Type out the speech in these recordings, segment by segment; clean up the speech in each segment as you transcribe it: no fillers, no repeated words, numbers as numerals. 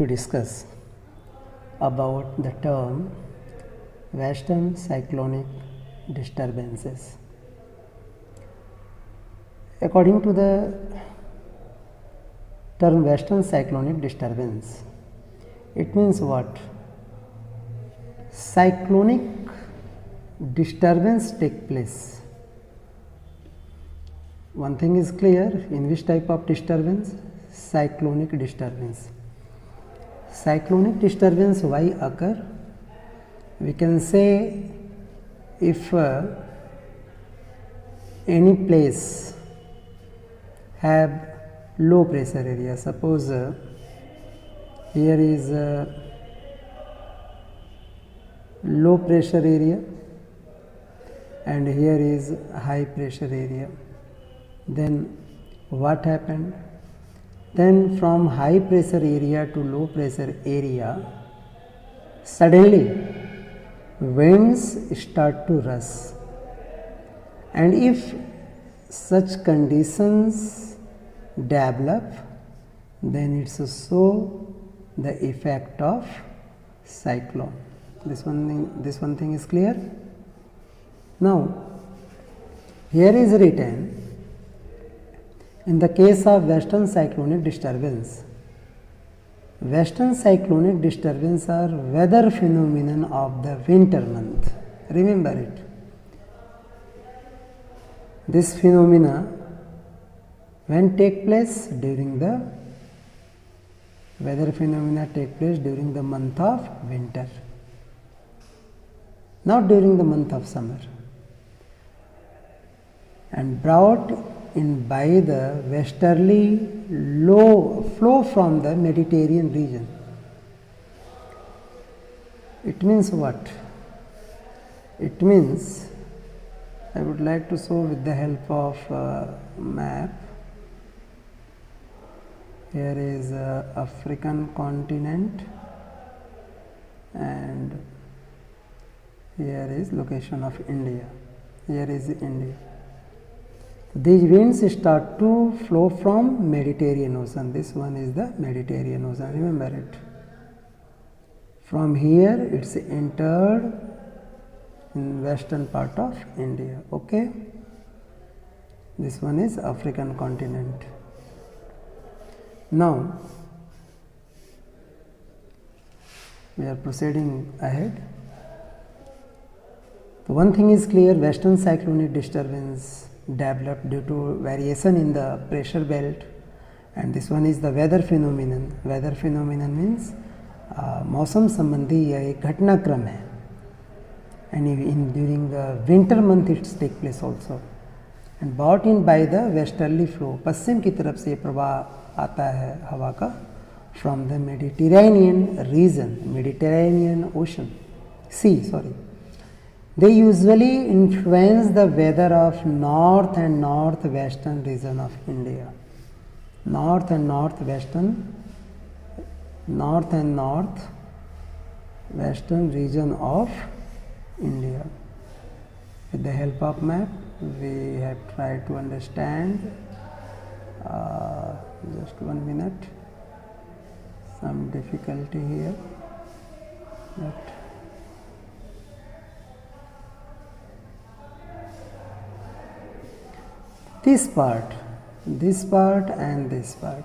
to discuss about the term Western cyclonic disturbances. According to the term Western cyclonic disturbance, it means what? Cyclonic disturbance take place. One thing is clear, in which type of disturbance? Cyclonic disturbance. Cyclonic disturbance why occur? We can say if any place have low pressure area, suppose here is a low pressure area and here is high pressure area, then what happened? Then from high pressure area to low pressure area, suddenly winds start to rush, and if such conditions develop, then it's so the effect of cyclone. This one thing is clear. Now here is written, in the case of Western cyclonic disturbance, Western cyclonic disturbance are weather phenomenon of the winter month. Remember it. This phenomena when take place? During the weather phenomena take place during the month of winter, not during the month of summer, and brought in by the westerly low flow from the Mediterranean region. It means what? It means, I would like to show with the help of map. Here is African continent and here is location of India. Here is India. These winds start to flow from Mediterranean Ocean. This one is the Mediterranean Ocean. Remember it. From here it's entered in western part of India. Okay. This one is African continent. Now we are proceeding ahead. So one thing is clear, Western cyclonic disturbance developed due to variation in the pressure belt, and this one is the weather phenomenon. Weather phenomenon means मौसम संबंधी यह एक घटनाक्रम है, and in during the winter month it take place also, and brought in by the westerly flow. पश्चिम की तरफ से प्रवाह आता है हवा का from the Mediterranean region, Mediterranean Ocean, sea, sorry. They usually influence the weather of north and northwestern region of India. North and northwestern region of India. With the help of map, we have tried to understand. Just 1 minute. Some difficulty here. But this part and this part,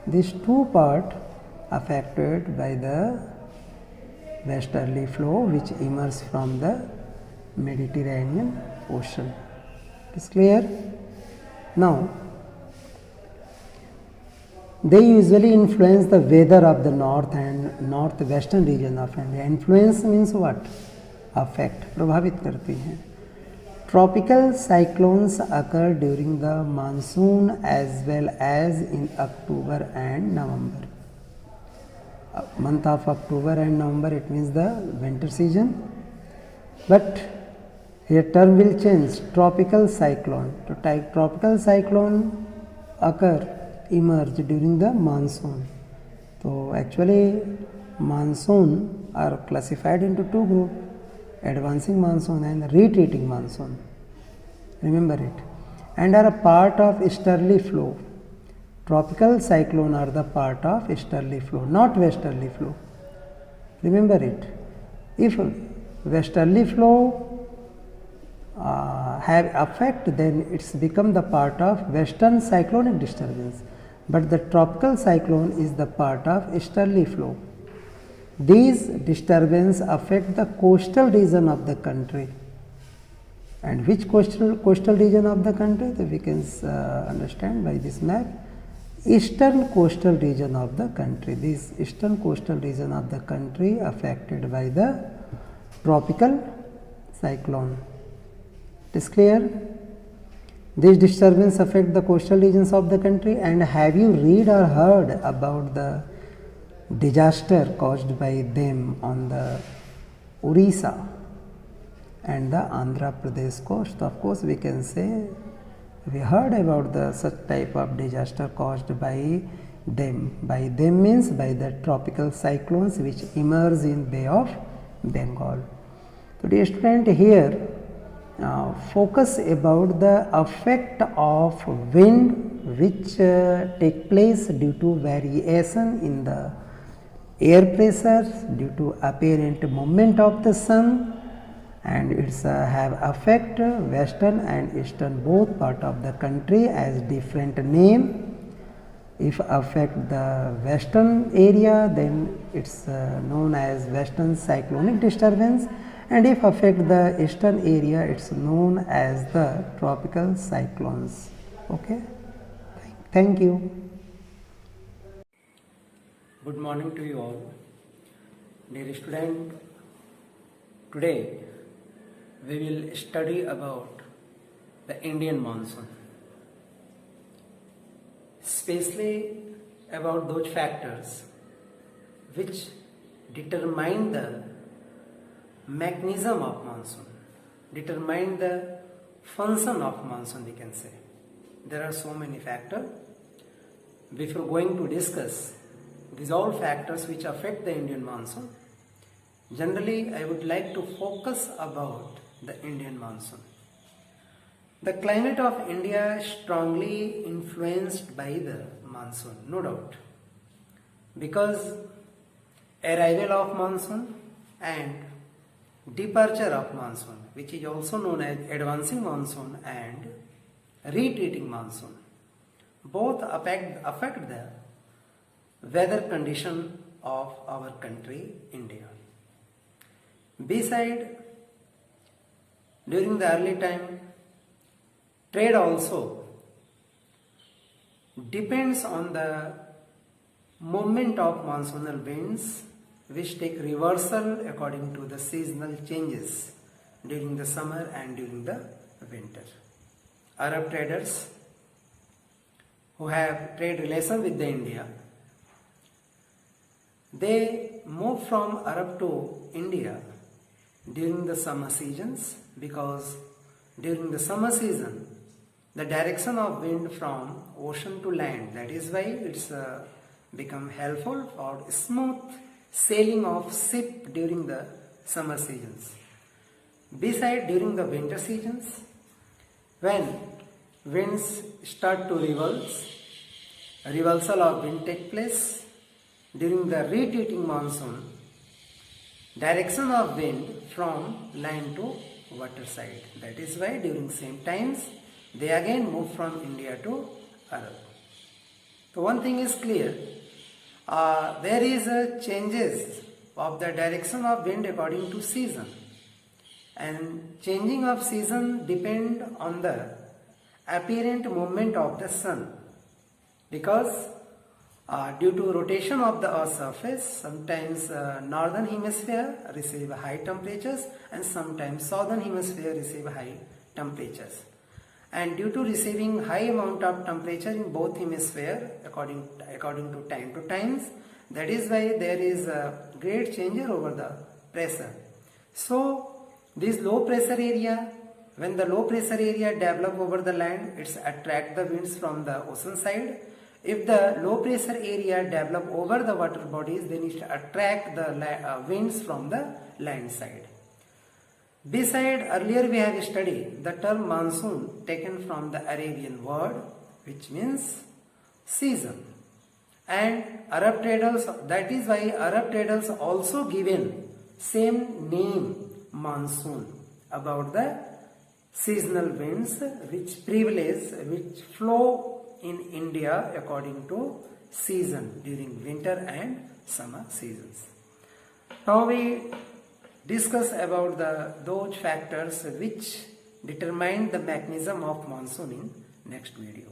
these two parts affected by the westerly flow which emerges from the Mediterranean Ocean. Is clear? Now they usually influence the weather of the north and northwestern region of India. Influence means what? Affect, प्रभावित करती हैं. Tropical cyclones occur during the monsoon as well as in October and November. Month of October and November, it means the winter season. But here term will change. Tropical cyclone. So tropical cyclone emerge during the monsoon. So actually monsoon are classified into two groups: advancing monsoon and retreating monsoon. Remember it. And are a part of easterly flow. Tropical cyclone are the part of easterly flow, not westerly flow. Remember it. If westerly flow have effect, then it's become the part of western cyclonic disturbance. But the tropical cyclone is the part of easterly flow. These disturbances affect the coastal region of the country. And which coastal region of the country? That we can understand by this map. Eastern coastal region of the country. This eastern coastal region of the country affected by the tropical cyclone. It is clear? These disturbances affect the coastal regions of the country. And have you read or heard about the disaster caused by them on the Orissa and the Andhra Pradesh coast? Of course, we can say we heard about the such type of disaster caused by them. By them means by the tropical cyclones which emerge in Bay of Bengal. So, dear student, here focus about the effect of wind which take place due to variation in the air pressure due to apparent movement of the sun, and it's have affect western and eastern both part of the country as different name. If affect the western area, then it's known as western cyclonic disturbance, and if affect the eastern area, it's known as the tropical cyclones. Okay, thank you. Good morning to you all. Dear student, today we will study about the Indian monsoon, especially about those factors which determine the mechanism of monsoon, determine the function of monsoon, we can say. There are so many factors. Before going to discuss these all factors which affect the Indian monsoon, generally I would like to focus about the Indian monsoon. The climate of India is strongly influenced by the monsoon, no doubt, because arrival of monsoon and departure of monsoon, which is also known as advancing monsoon and retreating monsoon, both affect the weather condition of our country, India. Beside, during the early time, trade also depends on the movement of monsoonal winds which take reversal according to the seasonal changes during the summer and during the winter. Arab traders who have trade relation with the India, they move from Arab to India during the summer seasons, because during the summer season the direction of wind from ocean to land, that is why it's become helpful for smooth sailing of ship during the summer seasons. Beside, during the winter seasons, when winds start to reversal of wind take place. During the retreating monsoon, direction of wind from land to water side. That is why during same times they again move from India to Arab. So one thing is clear, there is a changes of the direction of wind according to season, and changing of season depend on the apparent movement of the sun, because due to rotation of the earth's surface, sometimes northern hemisphere receive high temperatures and sometimes southern hemisphere receive high temperatures, and due to receiving high amount of temperature in both hemisphere according to times, that is why there is a great change over the pressure. So this low pressure area, when the low pressure area develop over the land, it's attract the winds from the ocean side. If the low pressure area develop over the water bodies, then it attract the winds from the land side. Beside, earlier we have studied the term monsoon taken from the Arabian word, which means season. And Arab traders, that is why Arab traders also given same name monsoon about the seasonal winds which flow in India according to season during winter and summer seasons. Now we discuss about those factors which determine the mechanism of monsoon in next video.